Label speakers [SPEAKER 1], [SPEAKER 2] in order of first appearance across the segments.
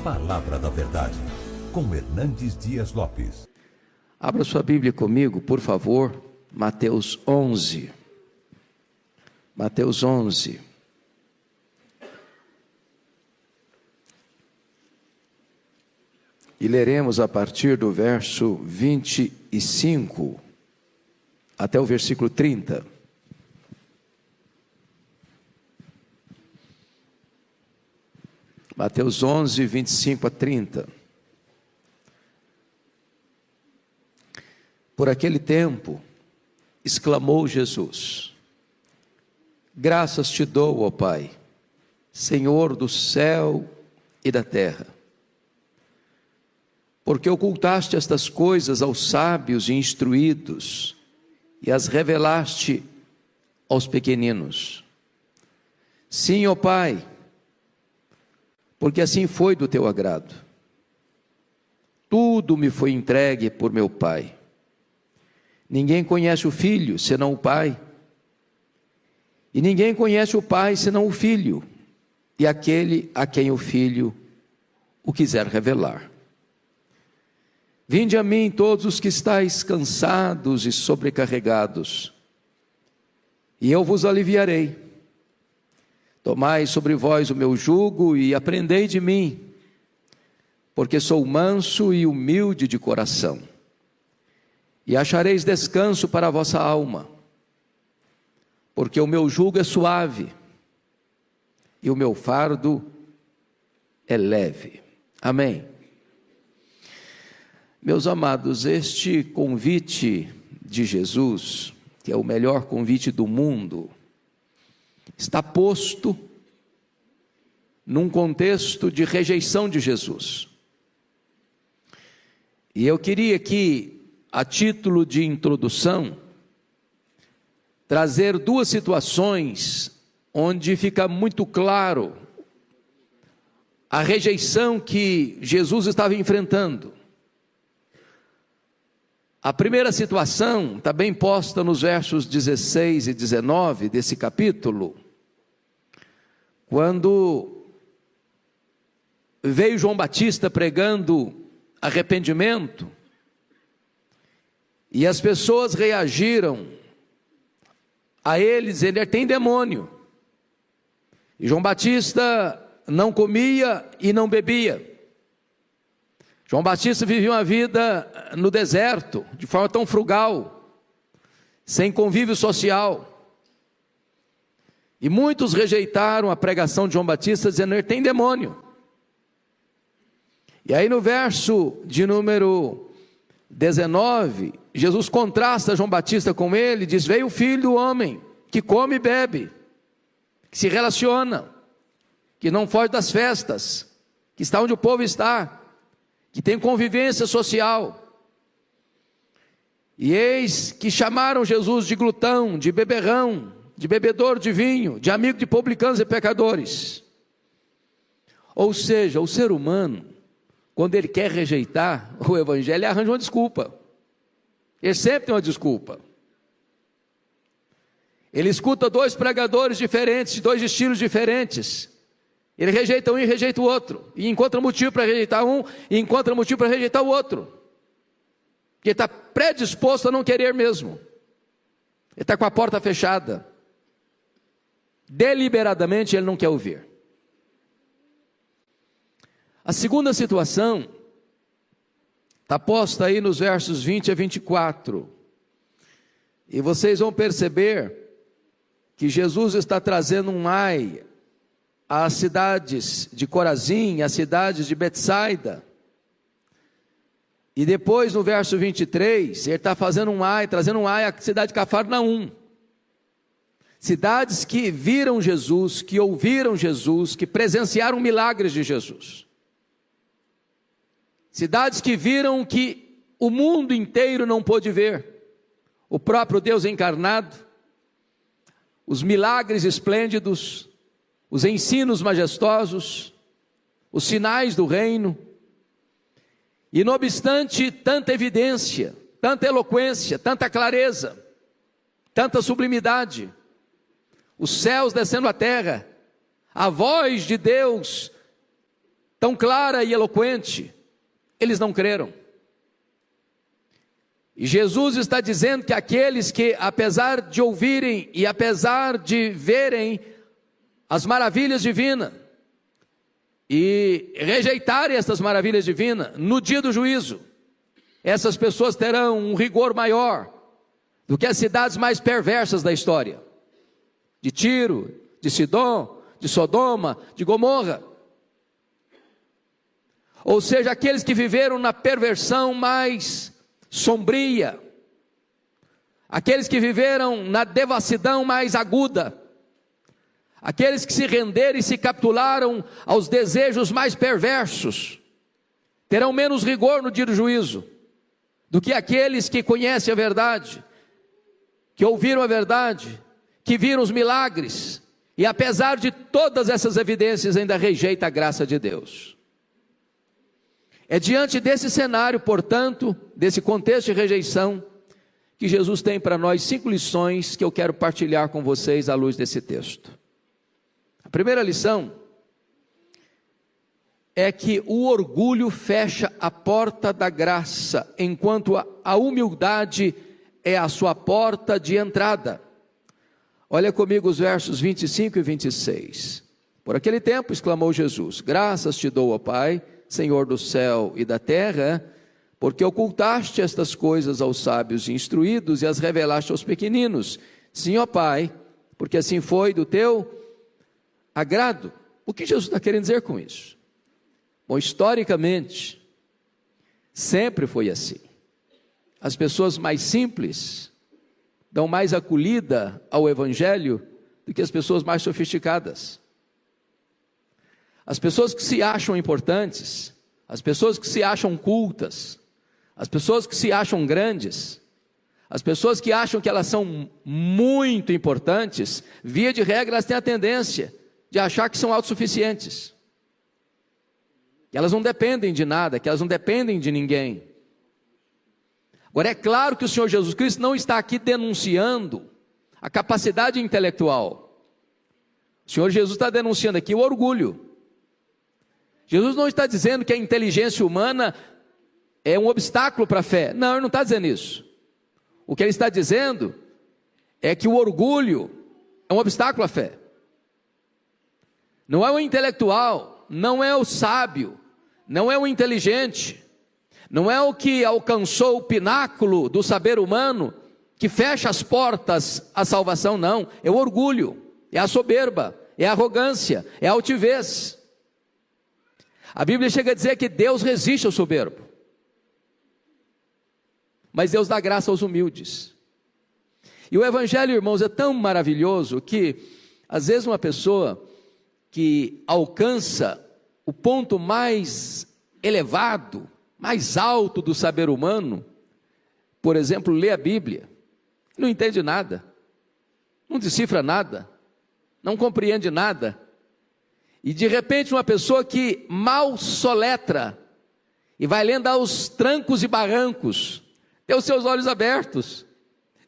[SPEAKER 1] Palavra da Verdade, com Hernandes Dias Lopes.
[SPEAKER 2] Abra sua Bíblia comigo, por favor, Mateus 11. Mateus 11. E leremos a partir do verso 25 até o versículo 30. Mateus 11, 25 a 30. Por aquele tempo, exclamou Jesus: graças te dou, ó Pai, Senhor do céu e da terra, porque ocultaste estas coisas aos sábios e instruídos e as revelaste aos pequeninos. Sim, ó Pai, porque assim foi do teu agrado. Tudo me foi entregue por meu Pai. Ninguém conhece o Filho, senão o Pai. E ninguém conhece o Pai, senão o Filho, e aquele a quem o Filho o quiser revelar. Vinde a mim todos os que estáis cansados e sobrecarregados, e eu vos aliviarei. Tomai sobre vós o meu jugo e aprendei de mim, porque sou manso e humilde de coração, e achareis descanso para a vossa alma, porque o meu jugo é suave e o meu fardo é leve. Amém. Meus amados, este convite de Jesus, que é o melhor convite do mundo, está posto num contexto de rejeição de Jesus. E eu queria aqui, a título de introdução, trazer duas situações onde fica muito claro a rejeição que Jesus estava enfrentando. A primeira situação está bem posta nos versos 16 e 19 desse capítulo, quando veio João Batista pregando arrependimento, e as pessoas reagiram a eles: ele tem demônio. E João Batista não comia e não bebia. João Batista vivia uma vida no deserto, de forma tão frugal, sem convívio social. E muitos rejeitaram a pregação de João Batista, dizendo: ele tem demônio. E aí no verso de número 19, Jesus contrasta João Batista com ele, diz: veio o Filho do Homem, que come e bebe, que se relaciona, que não foge das festas, que está onde o povo está, que tem convivência social. E eis que chamaram Jesus de glutão, de beberrão, de bebedor de vinho, de amigo de publicanos e pecadores. Ou seja, o ser humano, quando ele quer rejeitar o evangelho, ele arranja uma desculpa. Ele sempre tem uma desculpa. Ele escuta dois pregadores diferentes, de dois estilos diferentes. Ele rejeita um e rejeita o outro, e encontra motivo para rejeitar um, e encontra motivo para rejeitar o outro, porque ele está predisposto a não querer mesmo, ele está com a porta fechada, deliberadamente ele não quer ouvir. A segunda situação está posta aí nos versos 20 a 24, e vocês vão perceber que Jesus está trazendo um ai às cidades de Corazim, às cidades de Betsaida. E depois no verso 23, ele está fazendo um ai, trazendo um ai à cidade de Cafarnaum. Cidades que viram Jesus, que ouviram Jesus, que presenciaram milagres de Jesus. Cidades que viram que o mundo inteiro não pôde ver. O próprio Deus encarnado, os milagres esplêndidos, os ensinos majestosos, os sinais do reino. E não obstante tanta evidência, tanta eloquência, tanta clareza, tanta sublimidade, os céus descendo à terra, a voz de Deus tão clara e eloquente, eles não creram. E Jesus está dizendo que aqueles que, apesar de ouvirem e apesar de verem as maravilhas divinas e rejeitarem essas maravilhas divinas, no dia do juízo, essas pessoas terão um rigor maior do que as cidades mais perversas da história, de Tiro, de Sidom, de Sodoma, de Gomorra. Ou seja, aqueles que viveram na perversão mais sombria, aqueles que viveram na devassidão mais aguda, aqueles que se renderam e se capitularam aos desejos mais perversos, terão menos rigor no dia do juízo, do que aqueles que conhecem a verdade, que ouviram a verdade, que viram os milagres, e apesar de todas essas evidências ainda rejeita a graça de Deus. É diante desse cenário, portanto, desse contexto de rejeição, que Jesus tem para nós 5 lições que eu quero partilhar com vocês à luz desse texto. A primeira lição é que o orgulho fecha a porta da graça, enquanto a humildade é a sua porta de entrada. Olha comigo os versos 25 e 26. Por aquele tempo exclamou Jesus: graças te dou, ó Pai, Senhor do céu e da terra, porque ocultaste estas coisas aos sábios e instruídos e as revelaste aos pequeninos. Sim, ó Pai, porque assim foi do teu agrado. O que Jesus está querendo dizer com isso? Bom, historicamente, sempre foi assim. As pessoas mais simples dão mais acolhida ao Evangelho do que as pessoas mais sofisticadas. As pessoas que se acham importantes, as pessoas que se acham cultas, as pessoas que se acham grandes, as pessoas que acham que elas são muito importantes, via de regra, elas têm a tendência de achar que são autossuficientes, que elas não dependem de nada, que elas não dependem de ninguém. Agora, é claro que o Senhor Jesus Cristo não está aqui denunciando a capacidade intelectual. O Senhor Jesus está denunciando aqui o orgulho. Jesus não está dizendo que a inteligência humana é um obstáculo para a fé. Não, ele não está dizendo isso. O que ele está dizendo é que o orgulho é um obstáculo à fé. Não é o intelectual, não é o sábio, não é o inteligente, não é o que alcançou o pináculo do saber humano que fecha as portas à salvação, não. É o orgulho, é a soberba, é a arrogância, é a altivez. A Bíblia chega a dizer que Deus resiste ao soberbo, mas Deus dá graça aos humildes. E o Evangelho, irmãos, é tão maravilhoso que, às vezes, uma pessoa que alcança o ponto mais elevado, mais alto do saber humano, por exemplo, lê a Bíblia, não entende nada, não decifra nada, não compreende nada. E de repente uma pessoa que mal soletra e vai lendo aos trancos e barrancos, tem os seus olhos abertos,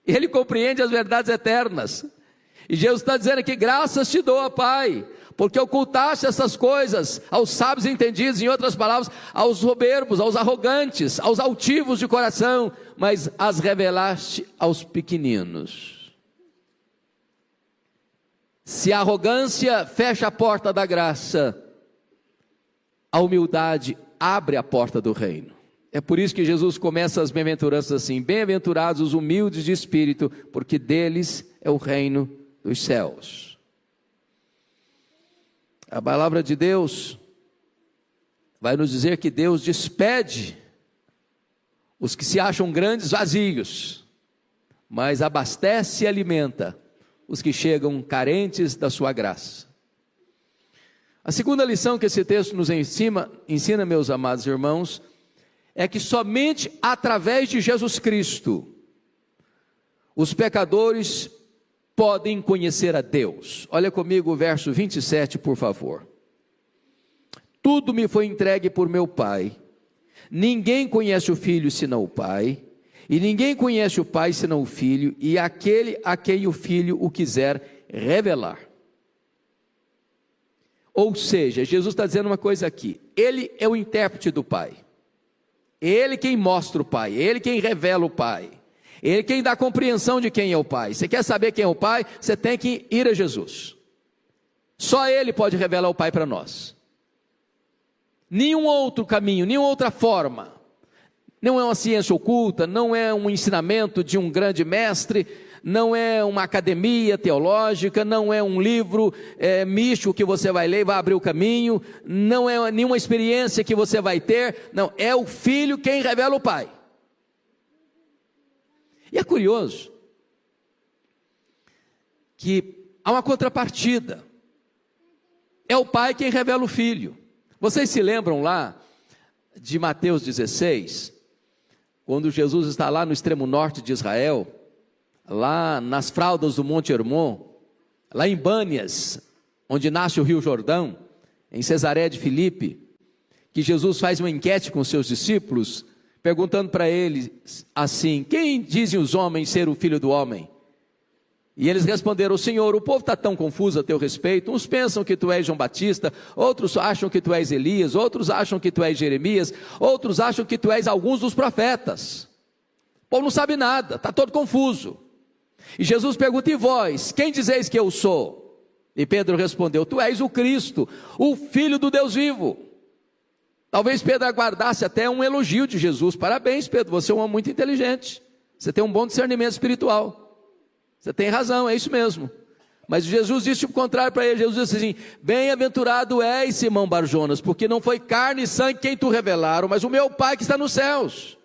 [SPEAKER 2] e ele compreende as verdades eternas. E Jesus está dizendo aqui: graças te dou, ó Pai, porque ocultaste essas coisas aos sábios entendidos, em outras palavras, aos soberbos, aos arrogantes, aos altivos de coração, mas as revelaste aos pequeninos. Se a arrogância fecha a porta da graça, a humildade abre a porta do reino. É por isso que Jesus começa as bem-aventuranças assim: bem-aventurados os humildes de espírito, porque deles é o reino dos céus. A palavra de Deus vai nos dizer que Deus despede os que se acham grandes vazios, mas abastece e alimenta os que chegam carentes da sua graça. A segunda lição que esse texto nos ensina, meus amados irmãos, é que somente através de Jesus Cristo os pecadores podem conhecer a Deus. Olha comigo o verso 27, por favor. Tudo me foi entregue por meu Pai. Ninguém conhece o Filho senão o Pai, e ninguém conhece o Pai senão o Filho, e aquele a quem o Filho o quiser revelar. Ou seja, Jesus está dizendo uma coisa aqui: Ele é o intérprete do Pai, Ele quem mostra o Pai, Ele quem revela o Pai, Ele quem dá compreensão de quem é o Pai. Você quer saber quem é o Pai? Você tem que ir a Jesus. Só Ele pode revelar o Pai para nós. Nenhum outro caminho, nenhuma outra forma. Não é uma ciência oculta, não é um ensinamento de um grande mestre, não é uma academia teológica, não é um livro místico que você vai ler e vai abrir o caminho, não é nenhuma experiência que você vai ter, não, é o Filho quem revela o Pai. E é curioso que há uma contrapartida, é o Pai quem revela o Filho. Vocês se lembram lá de Mateus 16, quando Jesus está lá no extremo norte de Israel, lá nas fraldas do Monte Hermon, lá em Bânias, onde nasce o Rio Jordão, em Cesaré de Filipe, que Jesus faz uma enquete com os seus discípulos, perguntando para eles assim: quem dizem os homens ser o Filho do Homem? E eles responderam: Senhor, o povo está tão confuso a teu respeito, uns pensam que tu és João Batista, outros acham que tu és Elias, outros acham que tu és Jeremias, outros acham que tu és alguns dos profetas. O povo não sabe nada, está todo confuso. E Jesus pergunta: e vós, quem dizeis que eu sou? E Pedro respondeu: tu és o Cristo, o Filho do Deus vivo. Talvez Pedro aguardasse até um elogio de Jesus: parabéns, Pedro, você é um homem muito inteligente, você tem um bom discernimento espiritual, você tem razão, é isso mesmo. Mas Jesus disse o contrário para ele. Jesus disse assim: bem-aventurado és, Simão Barjonas, porque não foi carne e sangue quem tu revelaram, mas o meu Pai que está nos céus.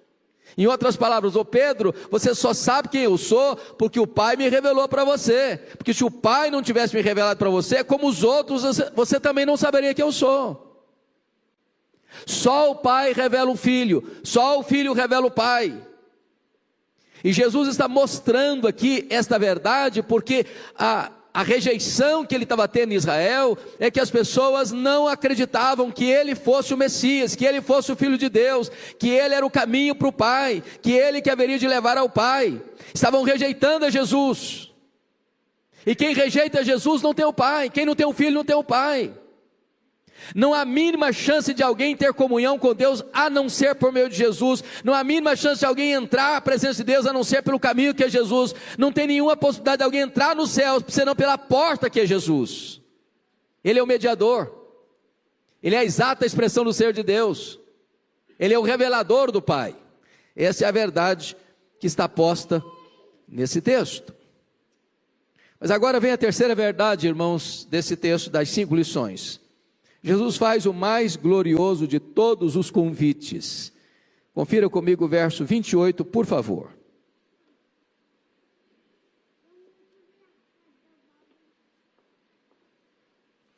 [SPEAKER 2] Em outras palavras, ô Pedro, você só sabe quem eu sou porque o Pai me revelou para você, porque se o Pai não tivesse me revelado para você, como os outros, você também não saberia quem eu sou. Só o Pai revela o Filho, só o Filho revela o Pai. E Jesus está mostrando aqui esta verdade, porque a rejeição que ele estava tendo em Israel é que as pessoas não acreditavam que ele fosse o Messias, que ele fosse o Filho de Deus, que ele era o caminho para o Pai, que ele que haveria de levar ao Pai. Estavam rejeitando a Jesus. E quem rejeita Jesus não tem o Pai, quem não tem o Filho não tem o Pai. Não há mínima chance de alguém ter comunhão com Deus a não ser por meio de Jesus. Não há mínima chance de alguém entrar à presença de Deus a não ser pelo caminho que é Jesus. Não tem nenhuma possibilidade de alguém entrar nos céus senão pela porta que é Jesus. Ele é o mediador, ele é a exata expressão do ser de Deus, ele é o revelador do Pai. Essa é a verdade que está posta nesse texto. Mas agora vem a terceira verdade, irmãos, desse texto das 5 lições. Jesus faz o mais glorioso de todos os convites. Confira comigo o verso 28, por favor.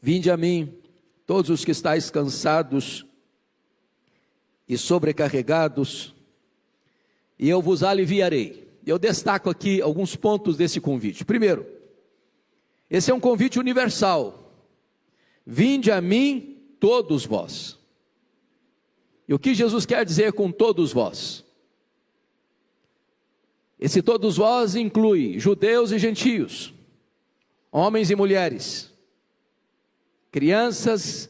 [SPEAKER 2] Vinde a mim, todos os que estáis cansados e sobrecarregados, e eu vos aliviarei. Eu destaco aqui alguns pontos desse convite. Primeiro, esse é um convite universal. Vinde a mim, todos vós. E o que Jesus quer dizer com todos vós? Esse todos vós inclui judeus e gentios, homens e mulheres, crianças,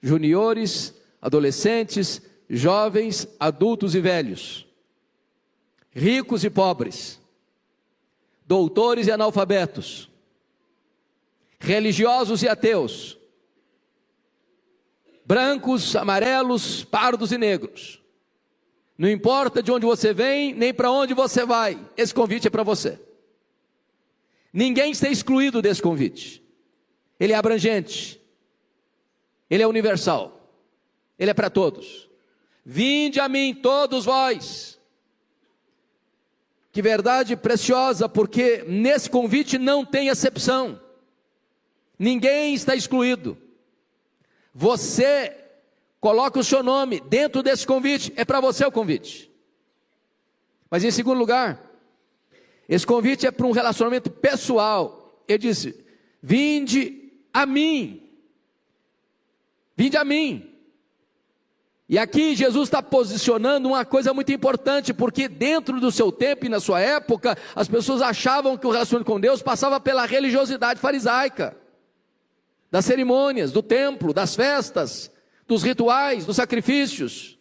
[SPEAKER 2] juniores, adolescentes, jovens, adultos e velhos, ricos e pobres, doutores e analfabetos, religiosos e ateus, brancos, amarelos, pardos e negros. Não importa de onde você vem, nem para onde você vai, esse convite é para você. Ninguém está excluído desse convite. Ele é abrangente, ele é universal, ele é para todos. Vinde a mim, todos vós. Que verdade preciosa, porque nesse convite não tem exceção. Ninguém está excluído. Você coloca o seu nome dentro desse convite, é para você o convite. Mas em segundo lugar, esse convite é para um relacionamento pessoal. Ele disse: vinde a mim. Vinde a mim. E aqui Jesus está posicionando uma coisa muito importante, porque dentro do seu tempo e na sua época, as pessoas achavam que o relacionamento com Deus passava pela religiosidade farisaica. das cerimônias, do templo, das festas, dos rituais, dos sacrifícios.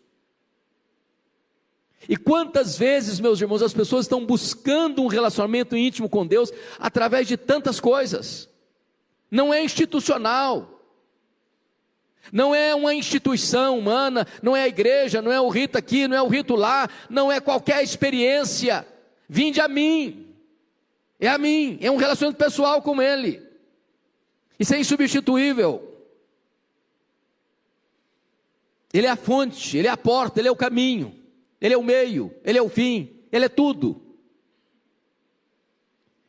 [SPEAKER 2] E quantas vezes, meus irmãos, as pessoas estão buscando um relacionamento íntimo com Deus através de tantas coisas. Não é institucional, não é uma instituição humana, não é a igreja, não é o rito aqui, não é o rito lá, não é qualquer experiência. Vinde a mim, é um relacionamento pessoal com Ele. Isso é insubstituível. Ele é a fonte, Ele é a porta, Ele é o caminho, Ele é o meio, Ele é o fim, Ele é tudo.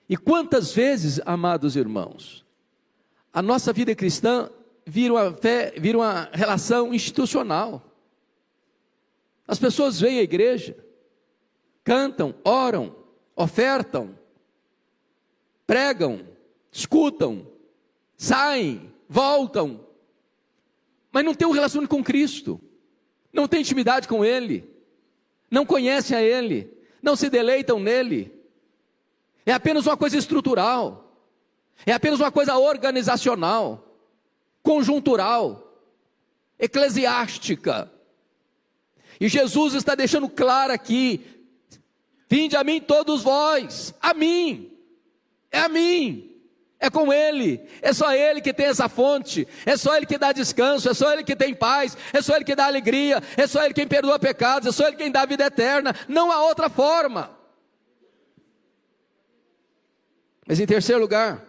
[SPEAKER 2] E quantas vezes, amados irmãos, a nossa vida cristã vira uma relação institucional. As pessoas vêm à igreja, cantam, oram, ofertam, pregam, escutam, saem, voltam, mas não tem um relacionamento com Cristo, não tem intimidade com Ele, não conhecem a Ele, não se deleitam nele. É apenas uma coisa estrutural, é apenas uma coisa organizacional, conjuntural, eclesiástica. E Jesus está deixando claro aqui: vinde a mim todos vós, a mim, é com Ele, é só Ele que tem essa fonte, é só Ele que dá descanso, é só Ele que tem paz, é só Ele que dá alegria, é só Ele quem perdoa pecados, é só Ele quem dá vida eterna, não há outra forma. Mas em terceiro lugar,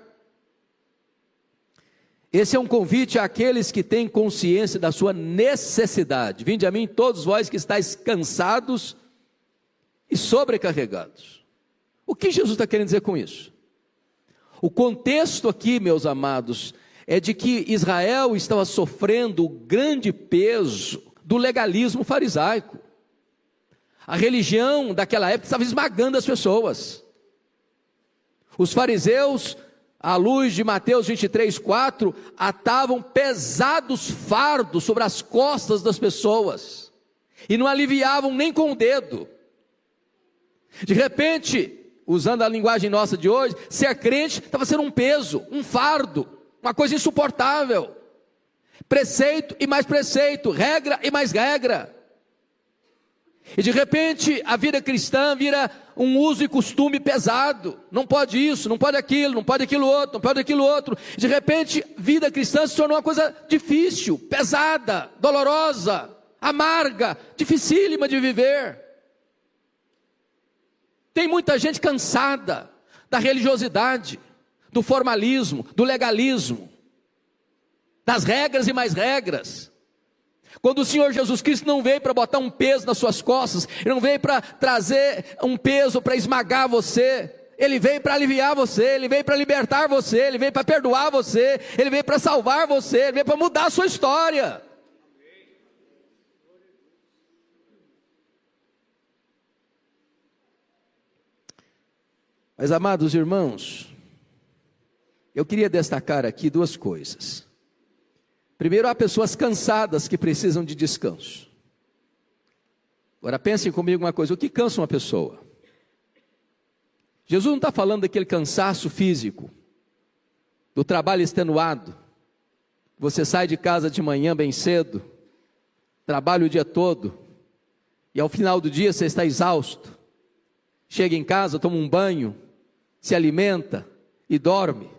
[SPEAKER 2] esse é um convite àqueles que têm consciência da sua necessidade. Vinde a mim todos vós que estáis cansados e sobrecarregados. O que Jesus está querendo dizer com isso? O contexto aqui, meus amados, é de que Israel estava sofrendo o grande peso do legalismo farisaico. A religião daquela época estava esmagando as pessoas. Os fariseus, à luz de Mateus 23:4, atavam pesados fardos sobre as costas das pessoas, e não aliviavam nem com o dedo. De repente, usando a linguagem nossa de hoje, ser crente estava sendo um peso, um fardo, uma coisa insuportável. Preceito e mais preceito, regra e mais regra. E de repente a vida cristã vira um uso e costume pesado. Não pode isso, não pode aquilo, não pode aquilo outro, não pode aquilo outro. De repente, vida cristã se tornou uma coisa difícil, pesada, dolorosa, amarga, dificílima de viver. Tem muita gente cansada da religiosidade, do formalismo, do legalismo, das regras e mais regras. Quando o Senhor Jesus Cristo não veio para botar um peso nas suas costas, Ele não veio para trazer um peso para esmagar você, Ele veio para aliviar você, Ele veio para libertar você, Ele veio para perdoar você, Ele veio para salvar você, Ele veio para mudar a sua história. Mas, amados irmãos, eu queria destacar aqui duas coisas. Primeiro, há pessoas cansadas que precisam de descanso. Agora pensem comigo uma coisa: o que cansa uma pessoa? Jesus não está falando daquele cansaço físico, do trabalho extenuado. Você sai de casa de manhã bem cedo, trabalha o dia todo, e ao final do dia você está exausto. Chega em casa, toma um banho, se alimenta e dorme,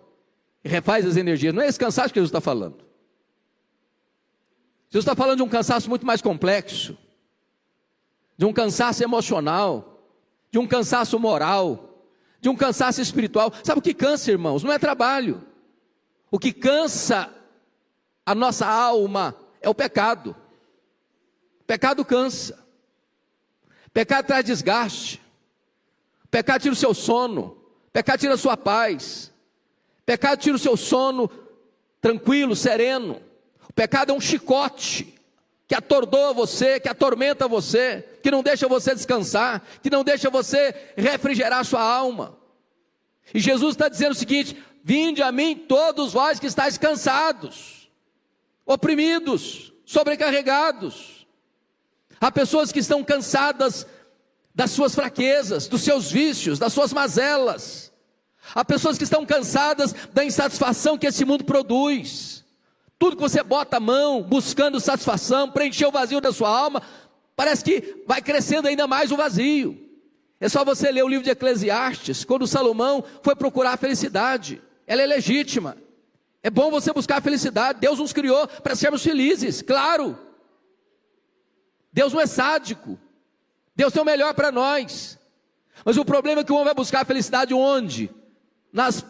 [SPEAKER 2] e refaz as energias. Não é esse cansaço que Jesus está falando. Jesus está falando de um cansaço muito mais complexo, de um cansaço emocional, de um cansaço moral, de um cansaço espiritual. Sabe o que cansa, irmãos? Não é trabalho. O que cansa a nossa alma é o pecado. O pecado cansa. O pecado traz desgaste. O pecado tira o seu sono. O pecado tira a sua paz. O pecado tira o seu sono tranquilo, sereno. O pecado é um chicote que atordoa você, que atormenta você, que não deixa você descansar, que não deixa você refrigerar a sua alma. E Jesus está dizendo o seguinte: vinde a mim todos vós que estáis cansados, oprimidos, sobrecarregados. Há pessoas que estão cansadas das suas fraquezas, dos seus vícios, das suas mazelas. Há pessoas que estão cansadas da insatisfação que esse mundo produz. Tudo que você bota a mão, buscando satisfação, preencher o vazio da sua alma, parece que vai crescendo ainda mais o vazio. É só você ler o livro de Eclesiastes, quando Salomão foi procurar a felicidade. Ela é legítima. É bom você buscar a felicidade. Deus nos criou para sermos felizes, claro. Deus não é sádico. Deus tem o melhor para nós. Mas o problema é que o homem vai buscar a felicidade onde? Nas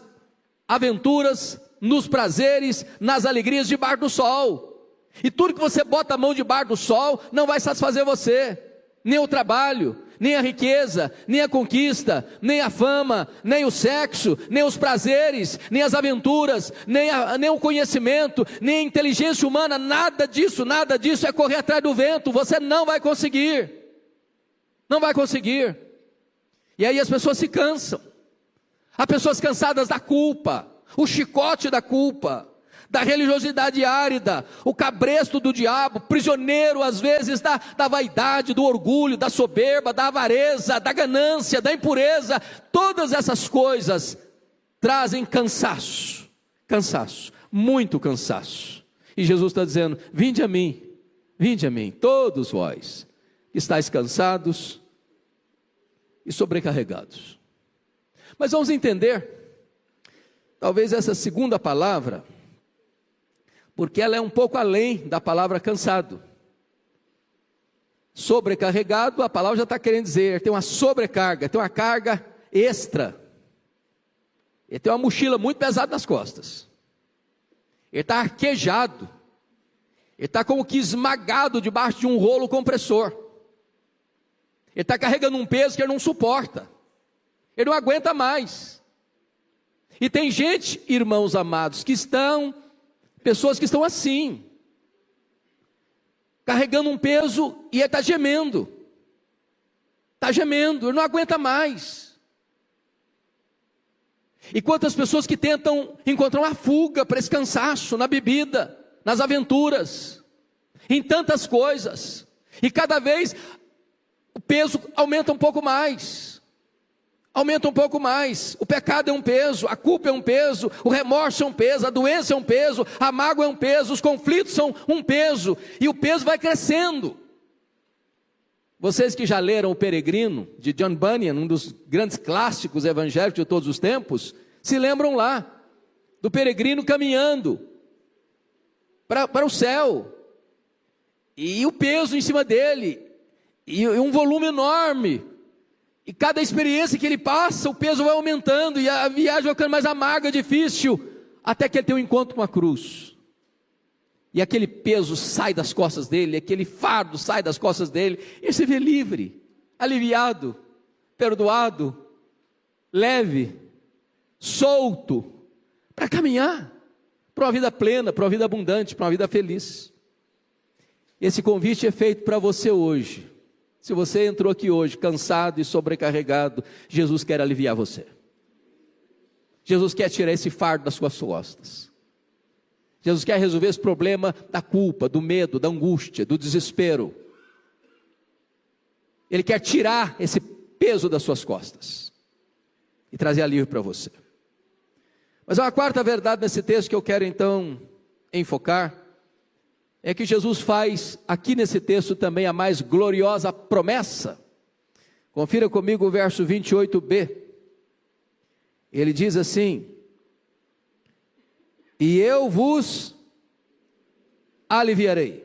[SPEAKER 2] aventuras, nos prazeres, nas alegrias debaixo do sol. E tudo que você bota a mão debaixo do sol não vai satisfazer você. Nem o trabalho, nem a riqueza, nem a conquista, nem a fama, nem o sexo, nem os prazeres, nem as aventuras, nem o conhecimento, nem a inteligência humana, nada disso é correr atrás do vento. Você não vai conseguir. Não vai conseguir. E aí as pessoas se cansam. Há pessoas cansadas da culpa, o chicote da culpa, da religiosidade árida, o cabresto do diabo, prisioneiro às vezes da vaidade, do orgulho, da soberba, da avareza, da ganância, da impureza. Todas essas coisas trazem cansaço, muito cansaço. E Jesus está dizendo: vinde a mim, todos vós que estáis cansados e sobrecarregados. Mas vamos entender, talvez essa segunda palavra, porque ela é um pouco além da palavra cansado. Sobrecarregado, a palavra já está querendo dizer, tem uma sobrecarga, tem uma carga extra. Ele tem uma mochila muito pesada nas costas. Ele está arquejado. Ele está como que esmagado debaixo de um rolo compressor. Ele está carregando um peso que ele não suporta. Ele não aguenta mais. E tem gente, irmãos amados, pessoas que estão assim, carregando um peso e ele está gemendo, ele não aguenta mais. E quantas pessoas que tentam encontrar uma fuga para esse cansaço, na bebida, nas aventuras, em tantas coisas, e cada vez o peso aumenta um pouco mais. O pecado é um peso, a culpa é um peso, o remorso é um peso, a doença é um peso, a mágoa é um peso, os conflitos são um peso, e o peso vai crescendo. Vocês que já leram O Peregrino, de John Bunyan, um dos grandes clássicos evangélicos de todos os tempos, se lembram lá, do peregrino caminhando para o céu, e o peso em cima dele, e um volume enorme. E cada experiência que ele passa, o peso vai aumentando, e a viagem vai ficando mais amarga, difícil, até que ele tem um encontro com a cruz. E aquele peso sai das costas dele, aquele fardo sai das costas dele, e ele se vê livre, aliviado, perdoado, leve, solto, para caminhar para uma vida plena, para uma vida abundante, para uma vida feliz. Esse convite é feito para você hoje. Se você entrou aqui hoje cansado e sobrecarregado, Jesus quer aliviar você. Jesus quer tirar esse fardo das suas costas. Jesus quer resolver esse problema da culpa, do medo, da angústia, do desespero. Ele quer tirar esse peso das suas costas e trazer alívio para você. Mas há uma quarta verdade nesse texto que eu quero então enfocar. É que Jesus faz aqui nesse texto também a mais gloriosa promessa. Confira comigo o verso 28b. Ele diz assim: e eu vos aliviarei.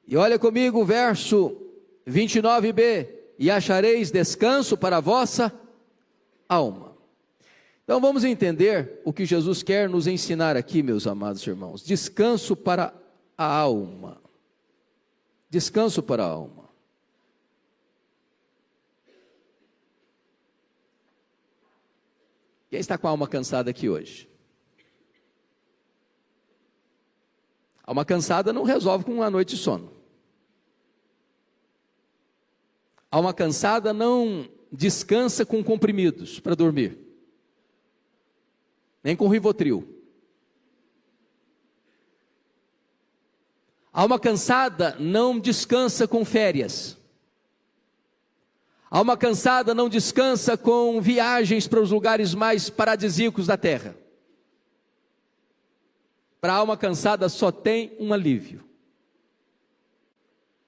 [SPEAKER 2] E olha comigo o verso 29b. E achareis descanso para a vossa alma. Então vamos entender o que Jesus quer nos ensinar aqui, meus amados irmãos. Descanso para a alma. Descanso para a alma. Quem está com a alma cansada aqui hoje? A alma cansada não resolve com uma noite de sono. A alma cansada não descansa com comprimidos para dormir. Nem com Rivotril. A alma cansada não descansa com férias. A alma cansada não descansa com viagens para os lugares mais paradisíacos da terra. Para a alma cansada só tem um alívio: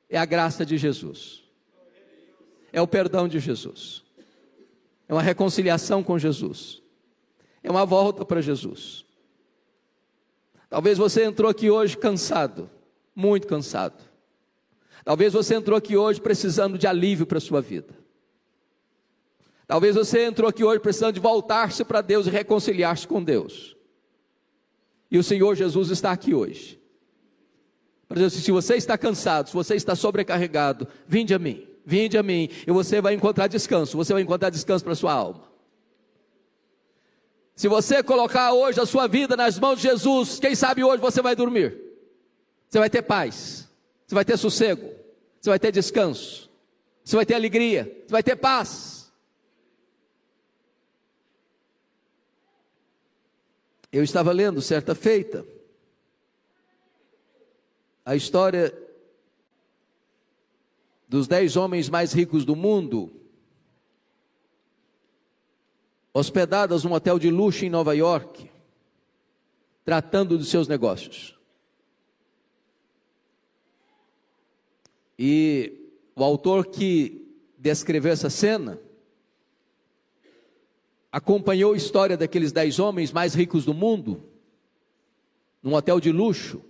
[SPEAKER 2] é a graça de Jesus, é o perdão de Jesus, é uma reconciliação com Jesus, é uma volta para Jesus. Talvez você entrou aqui hoje cansado, muito cansado. Talvez você entrou aqui hoje precisando de alívio para a sua vida. Talvez você entrou aqui hoje precisando de voltar-se para Deus e reconciliar-se com Deus. E o Senhor Jesus está aqui hoje para dizer assim: se você está cansado, se você está sobrecarregado, vinde a mim, e você vai encontrar descanso, você vai encontrar descanso para a sua alma. Se você colocar hoje a sua vida nas mãos de Jesus, quem sabe hoje você vai dormir, você vai ter paz, você vai ter sossego, você vai ter descanso, você vai ter alegria, você vai ter paz. Eu estava lendo certa feita a história dos 10 homens mais ricos do mundo, hospedados num hotel de luxo em Nova York, tratando dos seus negócios. E o autor que descreveu essa cena acompanhou a história daqueles 10 homens mais ricos do mundo, num hotel de luxo,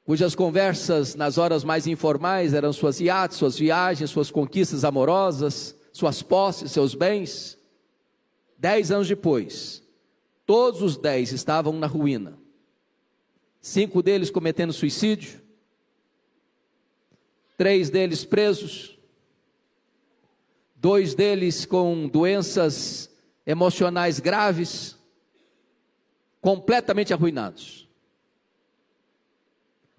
[SPEAKER 2] cujas conversas nas horas mais informais eram suas iates, suas viagens, suas conquistas amorosas, suas posses, seus bens. 10 anos depois, todos os 10 estavam na ruína. 5 deles cometendo suicídio, 3 deles presos, 2 deles com doenças emocionais graves, completamente arruinados.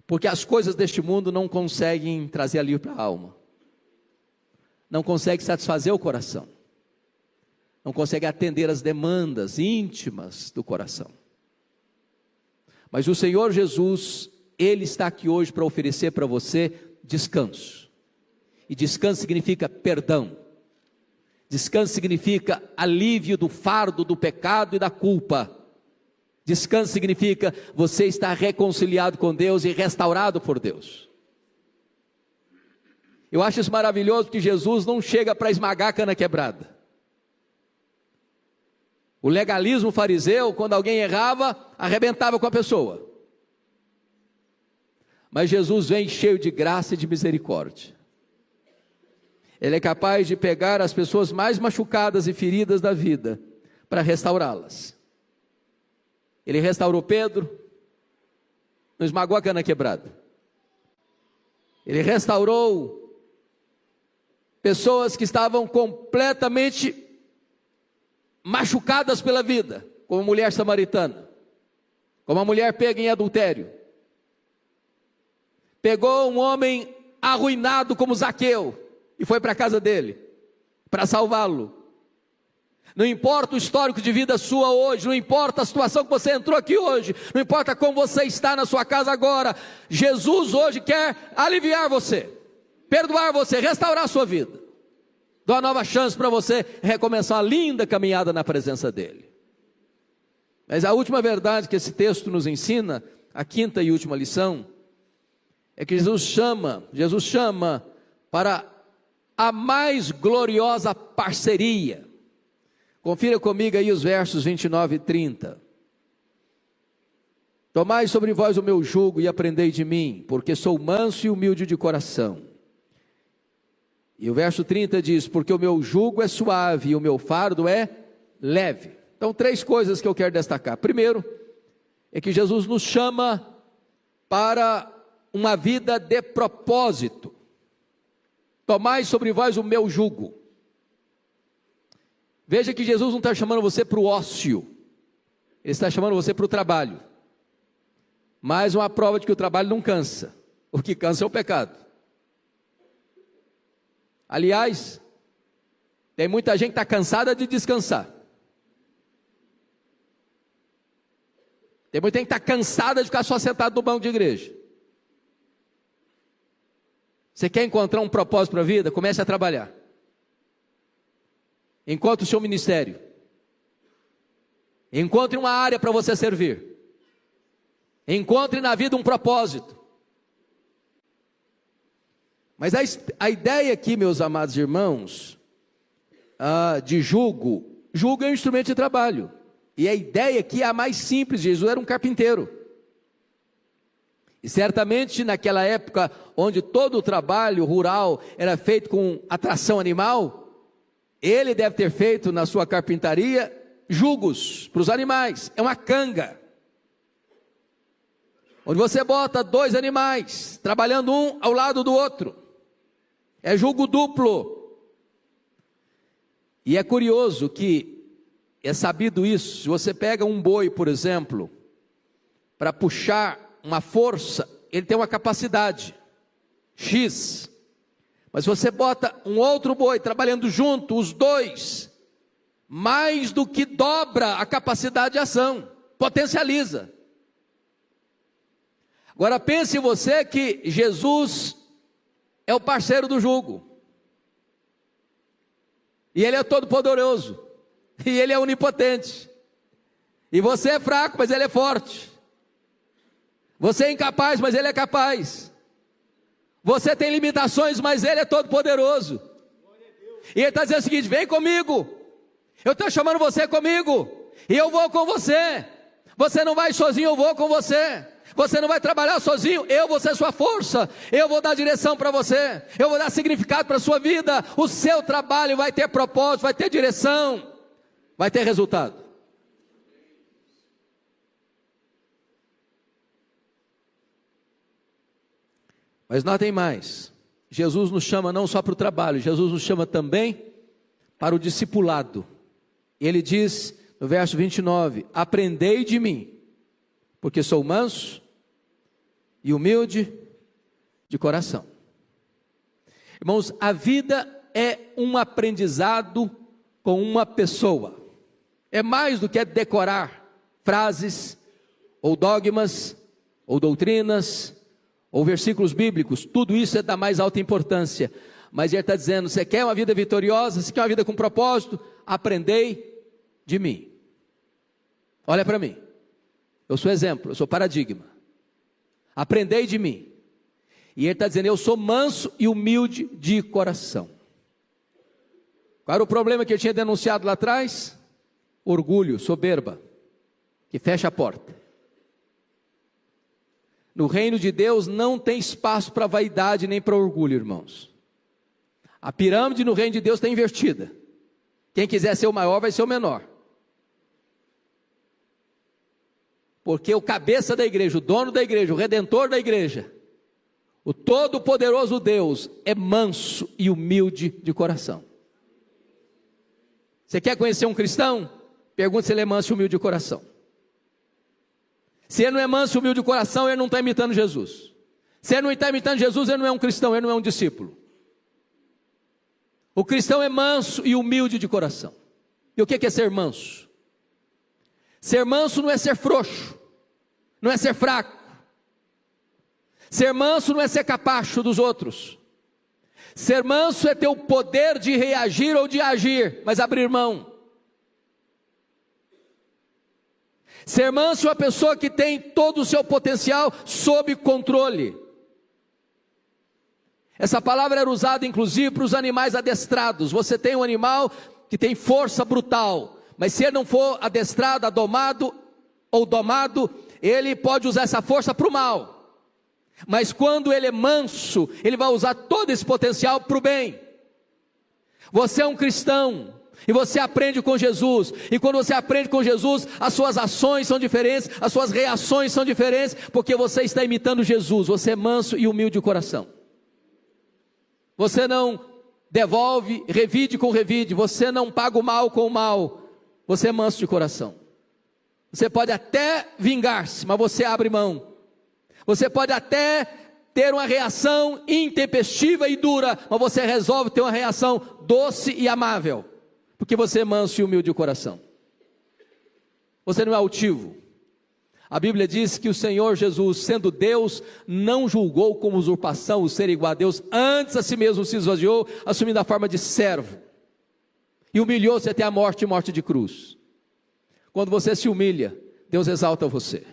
[SPEAKER 2] Porque as coisas deste mundo não conseguem trazer alívio para a alma, não conseguem satisfazer o coração, não conseguem atender as demandas íntimas do coração. Mas o Senhor Jesus, Ele está aqui hoje para oferecer para você descanso. E descanso significa perdão. Descanso significa alívio do fardo do pecado e da culpa. Descanso significa você estar reconciliado com Deus e restaurado por Deus. Eu acho isso maravilhoso, porque Jesus não chega para esmagar a cana quebrada. O legalismo fariseu, quando alguém errava, arrebentava com a pessoa. Mas Jesus vem cheio de graça e de misericórdia. Ele é capaz de pegar as pessoas mais machucadas e feridas da vida para restaurá-las. Ele restaurou Pedro, não esmagou a cana quebrada. Ele restaurou pessoas que estavam completamente machucadas pela vida, como a mulher samaritana, como a mulher pega em adultério. Pegou um homem arruinado como Zaqueu e foi para a casa dele para salvá-lo. Não importa o histórico de vida sua hoje, não importa a situação que você entrou aqui hoje, não importa como você está na sua casa agora, Jesus hoje quer aliviar você, perdoar você, restaurar a sua vida, dar uma nova chance para você recomeçar uma linda caminhada na presença dele. Mas a última verdade que esse texto nos ensina, a quinta e última lição, é que Jesus chama para a mais gloriosa parceria. Confira comigo aí os versos 29 e 30. Tomai sobre vós o meu jugo e aprendei de mim, porque sou manso e humilde de coração. E o verso 30 diz: porque o meu jugo é suave e o meu fardo é leve. Então, 3 coisas que eu quero destacar. Primeiro, é que Jesus nos chama para uma vida de propósito. Tomai sobre vós o meu jugo. Veja que Jesus não está chamando você para o ócio, Ele está chamando você para o trabalho. Mais uma prova de que o trabalho não cansa, o que cansa é o pecado. Aliás, tem muita gente que está cansada de descansar. Tem muita gente que está cansada de ficar só sentado no banco de igreja. Você quer encontrar um propósito para a vida? Comece a trabalhar. Encontre o seu ministério. Encontre uma área para você servir. Encontre na vida um propósito. Mas a ideia aqui, meus amados irmãos, de jugo é um instrumento de trabalho. E a ideia aqui é a mais simples. Jesus era um carpinteiro. E certamente naquela época, onde todo o trabalho rural era feito com atração animal, ele deve ter feito na sua carpintaria jugos para os animais. É uma canga, onde você bota 2 animais, trabalhando um ao lado do outro. É jugo duplo. E é curioso que é sabido isso. Se você pega um boi, por exemplo, para puxar uma força, ele tem uma capacidade X. Mas se você bota um outro boi trabalhando junto, os dois, mais do que dobra a capacidade de ação, potencializa. Agora pense você que Jesus é o parceiro do jugo. E ele é todo poderoso. E ele é onipotente. E você é fraco, mas ele é forte. Você é incapaz, mas ele é capaz. Você tem limitações, mas ele é todo poderoso. E ele está dizendo o seguinte: vem comigo. Eu estou chamando você comigo. E eu vou com você. Você não vai sozinho, eu vou com você. Você não vai trabalhar sozinho, eu vou ser sua força. Eu vou dar direção para você. Eu vou dar significado para a sua vida. O seu trabalho vai ter propósito, vai ter direção, vai ter resultado. Mas notem mais, Jesus nos chama não só para o trabalho, Jesus nos chama também para o discipulado. Ele diz no verso 29, aprendei de mim, porque sou manso e humilde de coração. Irmãos, a vida é um aprendizado com uma pessoa. É mais do que decorar frases, ou dogmas, ou doutrinas, ou versículos bíblicos. Tudo isso é da mais alta importância. Mas ele está dizendo, você quer uma vida vitoriosa, você quer uma vida com propósito? Aprendei de mim. Olha para mim. Eu sou exemplo, eu sou paradigma. Aprendei de mim. E ele está dizendo, eu sou manso e humilde de coração. Qual era o problema que eu tinha denunciado lá atrás? Orgulho, soberba, que fecha a porta. No reino de Deus não tem espaço para vaidade nem para orgulho, irmãos. A pirâmide no reino de Deus está invertida. Quem quiser ser o maior vai ser o menor. Porque o cabeça da igreja, o dono da igreja, o redentor da igreja, o todo-poderoso Deus é manso e humilde de coração. Você quer conhecer um cristão? Pergunta se ele é manso e humilde de coração. Se ele não é manso e humilde de coração, ele não está imitando Jesus. Se ele não está imitando Jesus, ele não é um cristão, ele não é um discípulo. O cristão é manso e humilde de coração. E o que é ser manso? Ser manso não é ser frouxo, não é ser fraco. Ser manso não é ser capacho dos outros. Ser manso é ter o poder de reagir ou de agir, mas abrir mão. Ser manso é uma pessoa que tem todo o seu potencial sob controle. Essa palavra era usada inclusive para os animais adestrados. Você tem um animal que tem força brutal, mas se ele não for adestrado, adomado ou domado, ele pode usar essa força para o mal. Mas quando ele é manso, ele vai usar todo esse potencial para o bem. Você é um cristão, e você aprende com Jesus, e quando você aprende com Jesus, as suas ações são diferentes, as suas reações são diferentes, porque você está imitando Jesus. Você é manso e humilde de coração. Você não devolve, revide com revide, você não paga o mal com o mal, você é manso de coração. Você pode até vingar-se, mas você abre mão. Você pode até ter uma reação intempestiva e dura, mas você resolve ter uma reação doce e amável, porque você é manso e humilde de coração. Você não é altivo. A Bíblia diz que o Senhor Jesus, sendo Deus, não julgou como usurpação o ser igual a Deus, antes a si mesmo se esvaziou, assumindo a forma de servo, e humilhou-se até a morte e morte de cruz. Quando você se humilha, Deus exalta você.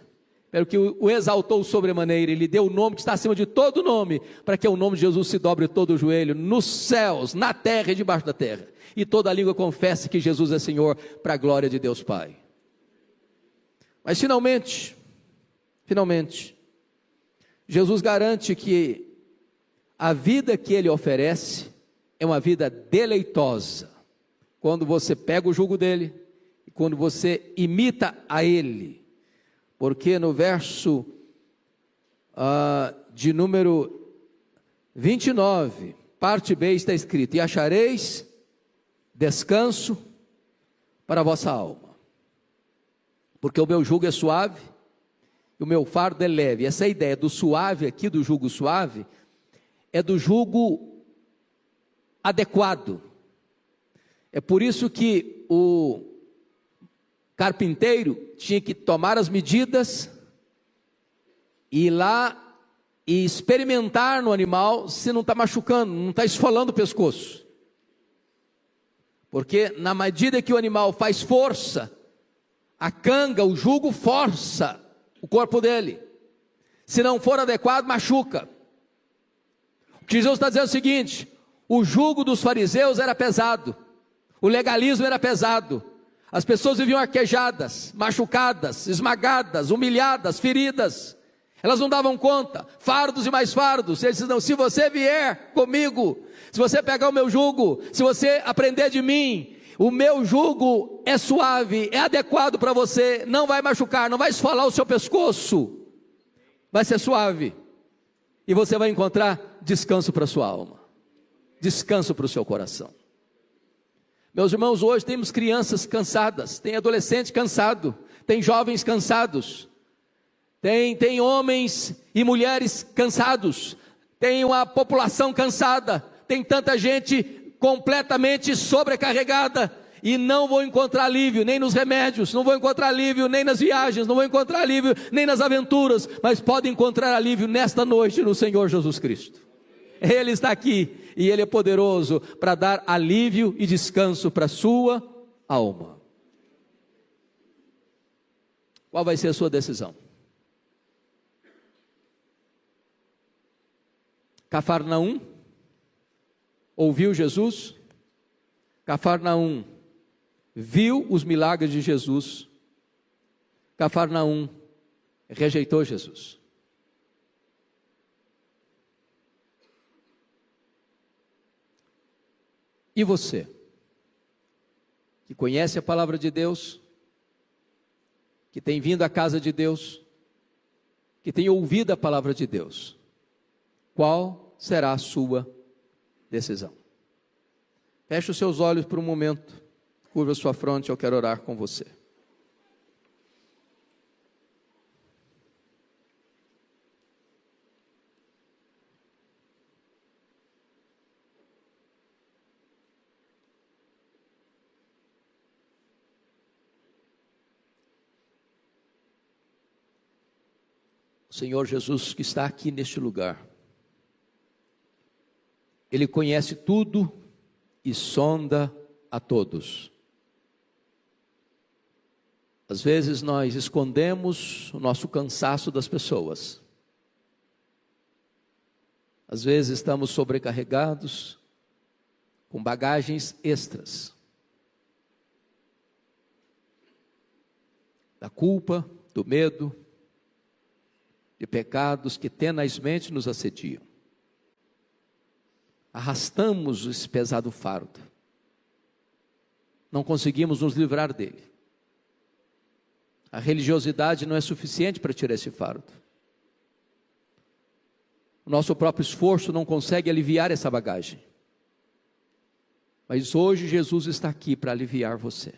[SPEAKER 2] pelo que o exaltou sobremaneira, e lhe deu o nome que está acima de todo nome, para que o nome de Jesus se dobre todo o joelho, nos céus, na terra e debaixo da terra, e toda a língua confesse que Jesus é Senhor, para a glória de Deus Pai. Mas finalmente, Jesus garante que a vida que Ele oferece é uma vida deleitosa, quando você pega o jugo dEle, e quando você imita a Ele. Porque no verso de número 29, parte B, está escrito: e achareis descanso para a vossa alma, porque o meu jugo é suave, e o meu fardo é leve. Essa ideia do suave aqui, do jugo suave, é do jugo adequado. É por isso que o carpinteiro tinha que tomar as medidas e ir lá e experimentar no animal se não está machucando, não está esfolando o pescoço. Porque na medida que o animal faz força, a canga, o jugo força o corpo dele. Se não for adequado, machuca. O que Jesus está dizendo é o seguinte: o jugo dos fariseus era pesado, o legalismo era pesado. As pessoas viviam arquejadas, machucadas, esmagadas, humilhadas, feridas. Elas não davam conta, fardos e mais fardos. Eles diziam: se você vier comigo, se você pegar o meu jugo, se você aprender de mim, o meu jugo é suave, é adequado para você, não vai machucar, não vai esfolar o seu pescoço, vai ser suave, e você vai encontrar descanso para a sua alma, descanso para o seu coração. Meus irmãos, hoje temos crianças cansadas, tem adolescente cansado, tem jovens cansados, tem homens e mulheres cansados, tem uma população cansada, tem tanta gente completamente sobrecarregada, e não vou encontrar alívio nem nos remédios, não vou encontrar alívio nem nas viagens, não vou encontrar alívio nem nas aventuras, mas pode encontrar alívio nesta noite no Senhor Jesus Cristo. Ele está aqui, e Ele é poderoso para dar alívio e descanso para a sua alma. Qual vai ser a sua decisão? Cafarnaum ouviu Jesus, Cafarnaum viu os milagres de Jesus, Cafarnaum rejeitou Jesus. E você, que conhece a palavra de Deus, que tem vindo à casa de Deus, que tem ouvido a palavra de Deus, qual será a sua decisão? Feche os seus olhos por um momento, curva a sua fronte, eu quero orar com você. O Senhor Jesus que está aqui neste lugar, Ele conhece tudo e sonda a todos. Às vezes nós escondemos o nosso cansaço das pessoas. Às vezes estamos sobrecarregados, com bagagens extras, da culpa, do medo, de pecados que tenazmente nos assediam. Arrastamos esse pesado fardo, não conseguimos nos livrar dele. A religiosidade não é suficiente para tirar esse fardo. O nosso próprio esforço não consegue aliviar essa bagagem. Mas hoje Jesus está aqui para aliviar você,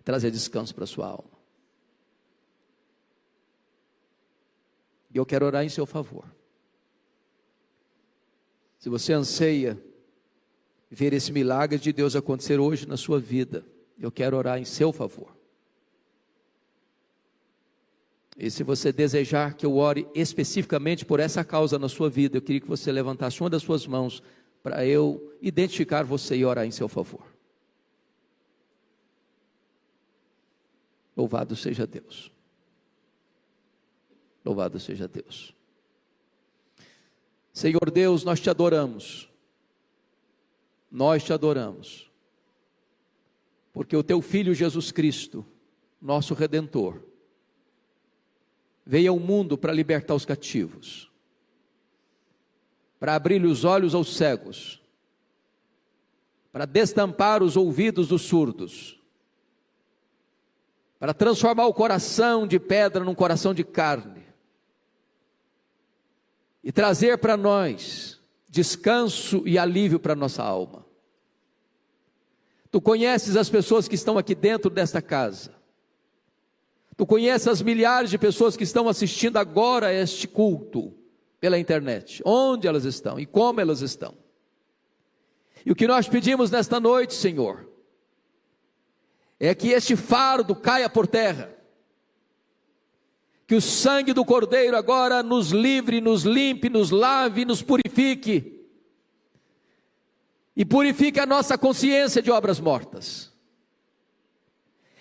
[SPEAKER 2] trazer descanso para a sua alma. E eu quero orar em seu favor. Se você anseia ver esse milagre de Deus acontecer hoje na sua vida, eu quero orar em seu favor. E se você desejar que eu ore especificamente por essa causa na sua vida, eu queria que você levantasse uma das suas mãos para eu identificar você e orar em seu favor. Louvado seja Deus. Louvado seja Deus. Senhor Deus, nós te adoramos. Nós te adoramos. Porque o teu Filho Jesus Cristo, nosso Redentor, veio ao mundo para libertar os cativos, para abrir os olhos aos cegos, para destampar os ouvidos dos surdos, para transformar o coração de pedra num coração de carne, e trazer para nós descanso e alívio para a nossa alma. Tu conheces as pessoas que estão aqui dentro desta casa, tu conheces as milhares de pessoas que estão assistindo agora a este culto pela internet, onde elas estão e como elas estão. E o que nós pedimos nesta noite, Senhor, é que este fardo caia por terra, que o sangue do Cordeiro agora nos livre, nos limpe, nos lave, nos purifique, e purifique a nossa consciência de obras mortas.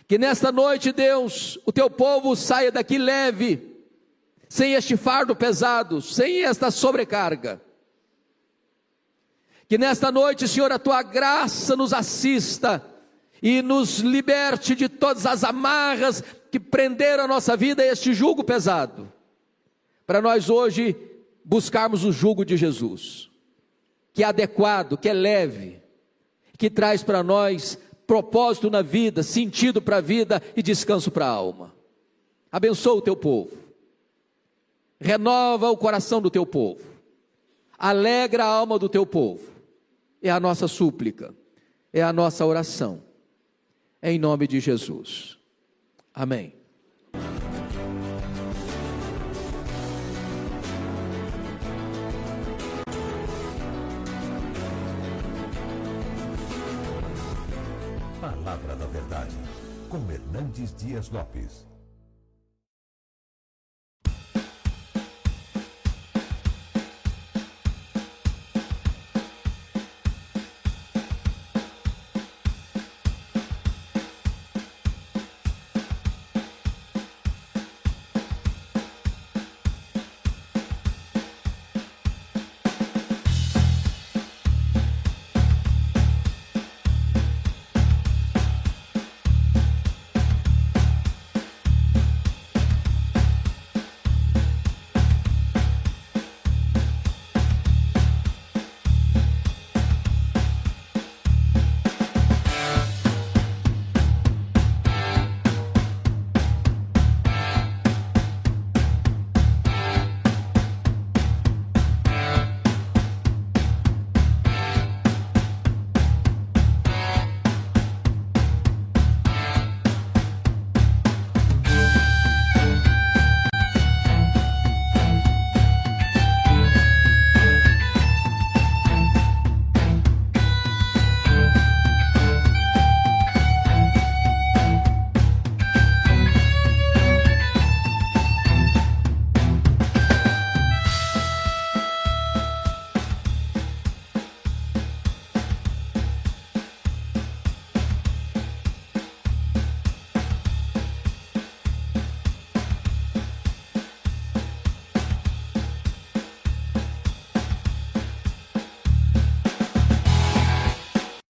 [SPEAKER 2] Que nesta noite, Deus, o teu povo saia daqui leve, sem este fardo pesado, sem esta sobrecarga. Que nesta noite, Senhor, a tua graça nos assista e nos liberte de todas as amarras que prenderam a nossa vida a este jugo pesado, para nós hoje buscarmos o jugo de Jesus, que é adequado, que é leve, que traz para nós propósito na vida, sentido para a vida e descanso para a alma. Abençoa o teu povo, renova o coração do teu povo, alegra a alma do teu povo, é a nossa súplica, é a nossa oração, em nome de Jesus, amém.
[SPEAKER 1] Palavra da Verdade, com Hernandes Dias Lopes.